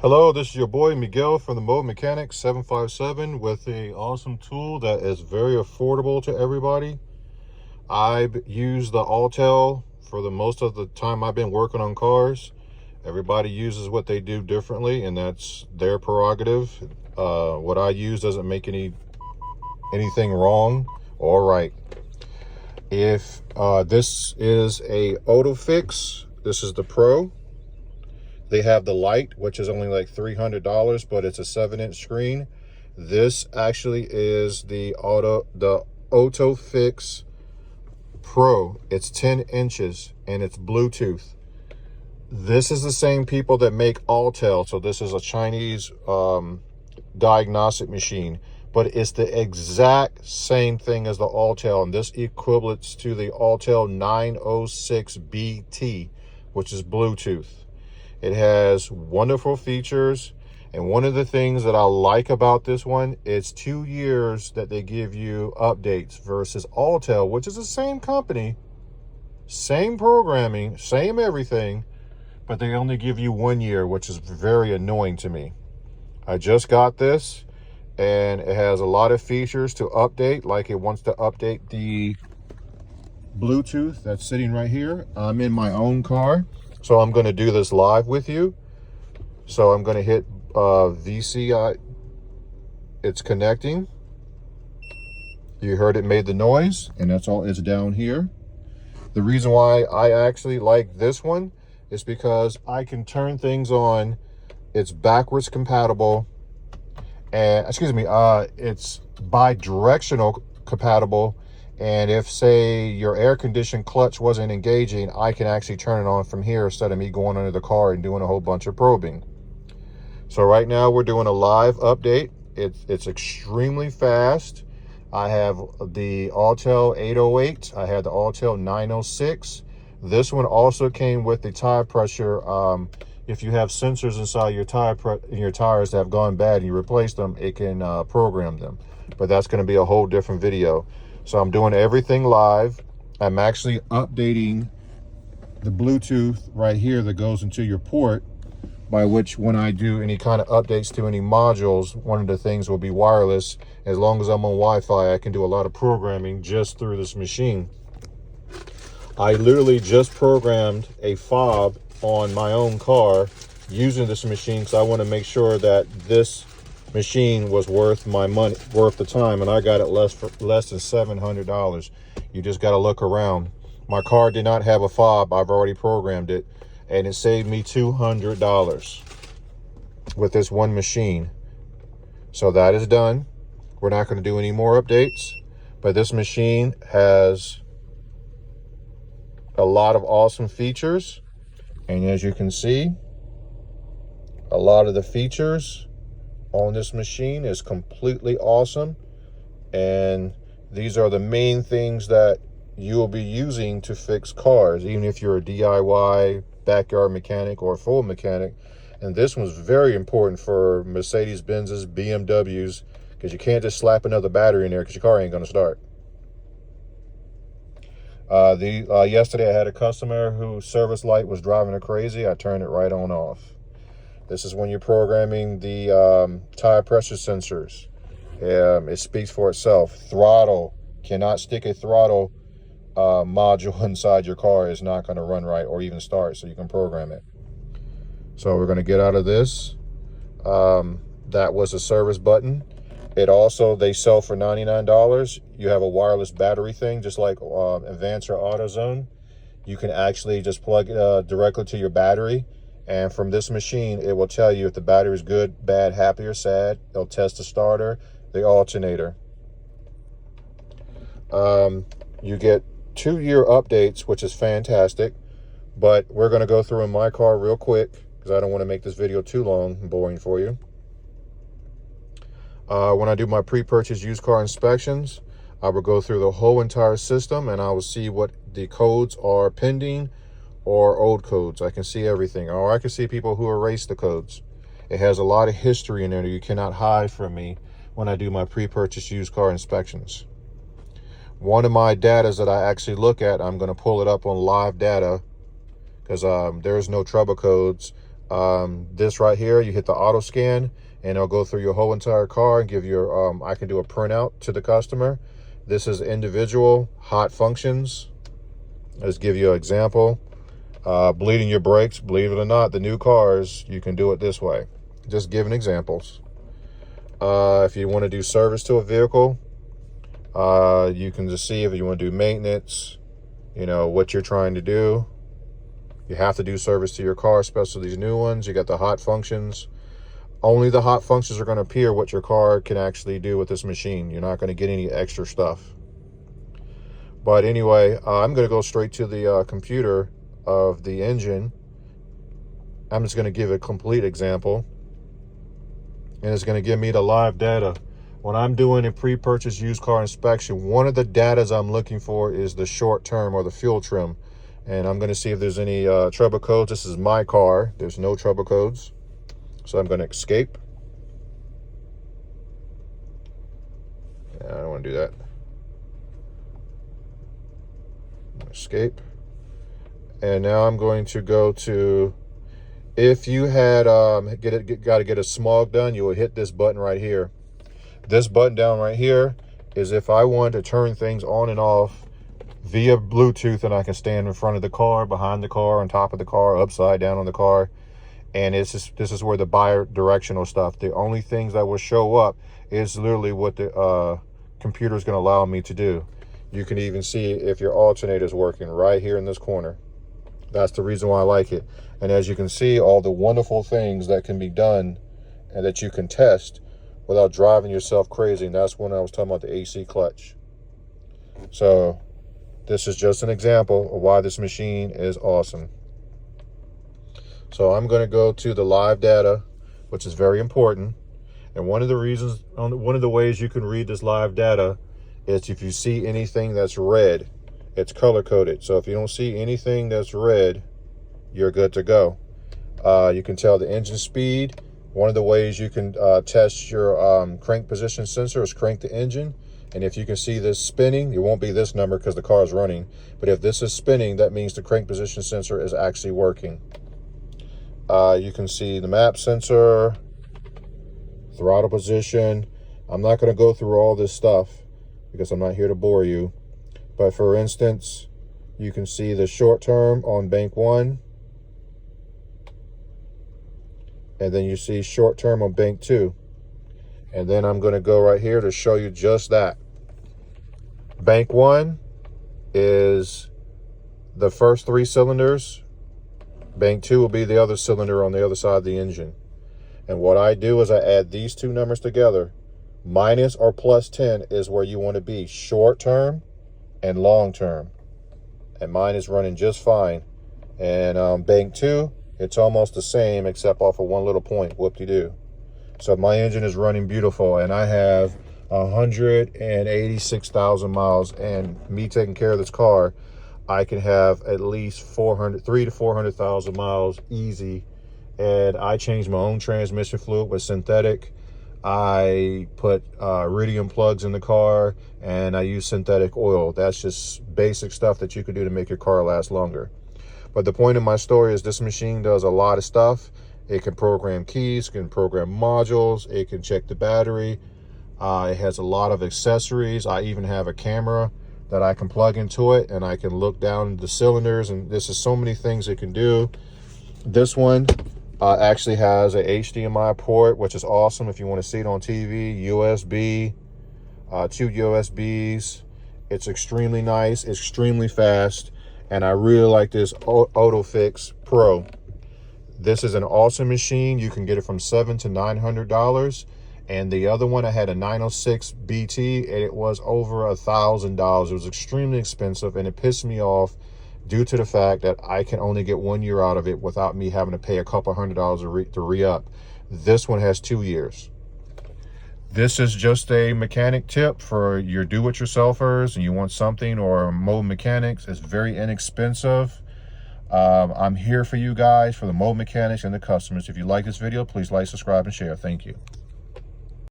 Hello, this is your boy Miguel from the Mobile Mechanic 757 with a awesome tool that is very affordable to everybody. I've used the Autel for the most of the time I've been working on cars. Everybody uses what they do differently, and that's their prerogative. What I use doesn't make anything wrong or right. If this is a OTOFIX, this is the Pro. They have the light, which is only like $300, but it's a 7-inch screen. This actually is the OTOFIX Pro. It's 10 inches and it's Bluetooth. This is the same people that make Autel. So this is a Chinese diagnostic machine, but it's the exact same thing as the Autel. And this equivalents to the Autel 906BT, which is Bluetooth. It has wonderful features, and one of the things that I like about this one, it's 2 years that they give you updates versus Autel, which is the same company, same programming, same everything, but they only give you 1 year, which is very annoying to me. I just got this, and it has a lot of features to update, like it wants to update the Bluetooth that's sitting right here. I'm in my own car. So I'm going to do this live with you. So I'm going to hit VCI. It's connecting. You heard it made the noise, and that's all. It's down here. The reason why I actually like this one is because I can turn things on. It's backwards compatible, and it's bi-directional compatible. And if, say, your air conditioned clutch wasn't engaging, I can actually turn it on from here instead of me going under the car and doing a whole bunch of probing. So right now we're doing a live update. It's extremely fast. I have the Autel 808. I had the Autel 906. This one also came with the tire pressure. If you have sensors inside your tires that have gone bad and you replace them, it can program them. But that's going to be a whole different video. So I'm doing everything live. I'm actually updating the Bluetooth right here that goes into your port, by which when I do any kind of updates to any modules, one of the things will be wireless. As long as I'm on Wi-Fi, I can do a lot of programming just through this machine. I literally just programmed a fob on my own car using this machine, because I want to make sure that this machine was worth my money, worth the time, and I got it less than $700. You just got to look around. My car did not have a fob. I've already programmed it, and it saved me $200 with this one machine. So that is done. We're not going to do any more updates, but this machine has a lot of awesome features, and as you can see, a lot of the features on this machine is completely awesome, and these are the main things that you will be using to fix cars, even if you're a DIY backyard mechanic or a full mechanic. And this one's very important for Mercedes-Benz's, BMWs, because you can't just slap another battery in there because your car ain't going to start. Yesterday I had a customer whose service light was driving her crazy. I turned it right on off. This is when you're programming the tire pressure sensors. It speaks for itself. Throttle. Cannot stick a throttle module inside your car. It's not going to run right or even start, so you can program it. So we're going to get out of this. That was a service button. It also, they sell for $99. You have a wireless battery thing, just like Advance or AutoZone. You can actually just plug it directly to your battery. And from this machine, it will tell you if the battery is good, bad, happy, or sad. It'll test the starter, the alternator. You get 2-year updates, which is fantastic. But we're going to go through in my car real quick, because I don't want to make this video too long and boring for you. When I do my pre-purchase used car inspections, I will go through the whole entire system, and I will see what the codes are pending or old codes. I can see everything, or I can see people who erase the codes. It has a lot of history in there that you cannot hide from me when I do my pre-purchase used car inspections. One of my datas that I actually look at, I'm going to pull it up on live data, because there's no trouble codes. This right here, you hit the auto scan and it'll go through your whole entire car and give you, I can do a printout to the customer. This is individual hot functions. Let's give you an example. Bleeding your brakes, believe it or not, the new cars, you can do it this way. Just giving examples. If you want to do service to a vehicle, you can just see if you want to do maintenance, you know, what you're trying to do. You have to do service to your car, especially these new ones. You got the hot functions. Only the hot functions are going to appear what your car can actually do with this machine. You're not going to get any extra stuff. But anyway, I'm going to go straight to the computer of the engine. I'm just going to give a complete example. And it's going to give me the live data. When I'm doing a pre-purchase used car inspection, one of the datas I'm looking for is the short term or the fuel trim. And I'm going to see if there's any trouble codes. This is my car. There's no trouble codes. So I'm going to escape. I don't want to do that. Escape. And now I'm going to go to, if you had got to get a smog done, you will hit this button right here. This button down right here is if I want to turn things on and off via Bluetooth, and I can stand in front of the car, behind the car, on top of the car, upside down on the car. And it's just, this is where the bi-directional stuff, the only things that will show up is literally what the computer is going to allow me to do. You can even see if your alternator is working right here in this corner. That's the reason why I like it. And as you can see, all the wonderful things that can be done and that you can test without driving yourself crazy. And that's when I was talking about the AC clutch. So this is just an example of why this machine is awesome. So I'm going to go to the live data, which is very important. And one of the reasons, one of the ways you can read this live data is if you see anything that's red, it's color coded. So if you don't see anything that's red, you're good to go. You can tell the engine speed. One of the ways you can test your crank position sensor is crank the engine. And if you can see this spinning, it won't be this number because the car is running. But if this is spinning, that means the crank position sensor is actually working. You can see the map sensor, throttle position. I'm not going to go through all this stuff because I'm not here to bore you. But for instance, you can see the short term on bank 1. And then you see short term on bank 2. And then I'm going to go right here to show you just that. Bank 1 is the first 3 cylinders. Bank 2 will be the other cylinder on the other side of the engine. And what I do is I add these two numbers together. Minus or plus 10 is where you want to be, short term and long term. And mine is running just fine. And bank 2, it's almost the same except off of one little point, whoop-de-doo. So my engine is running beautiful, and I have 186,000 miles. And me taking care of this car, I can have at least 300,000 to 400,000 miles easy. And I changed my own transmission fluid with synthetic. I put iridium plugs in the car, and I use synthetic oil. That's just basic stuff that you could do to make your car last longer. But the point of my story is this machine does a lot of stuff. It can program keys, can program modules, it can check the battery. It has a lot of accessories. I even have a camera that I can plug into it, and I can look down the cylinders, and this is so many things it can do. This one actually has a HDMI port, which is awesome if you want to see it on TV, USB, 2 USBs. It's extremely nice, extremely fast, and I really like this OTOFIX Pro. This is an awesome machine. You can get it from $700 to $900. And the other one, I had a 906 BT, and it was over $1,000. It was extremely expensive, and it pissed me off due to the fact that I can only get 1 year out of it without me having to pay a couple $100 to re-up. This one has 2 years. This is just a mechanic tip for your do-it-yourselfers and you want something, or mobile mechanics. It's very inexpensive. I'm here for you guys, for the mobile mechanics and the customers. If you like this video, please like, subscribe, and share. Thank you.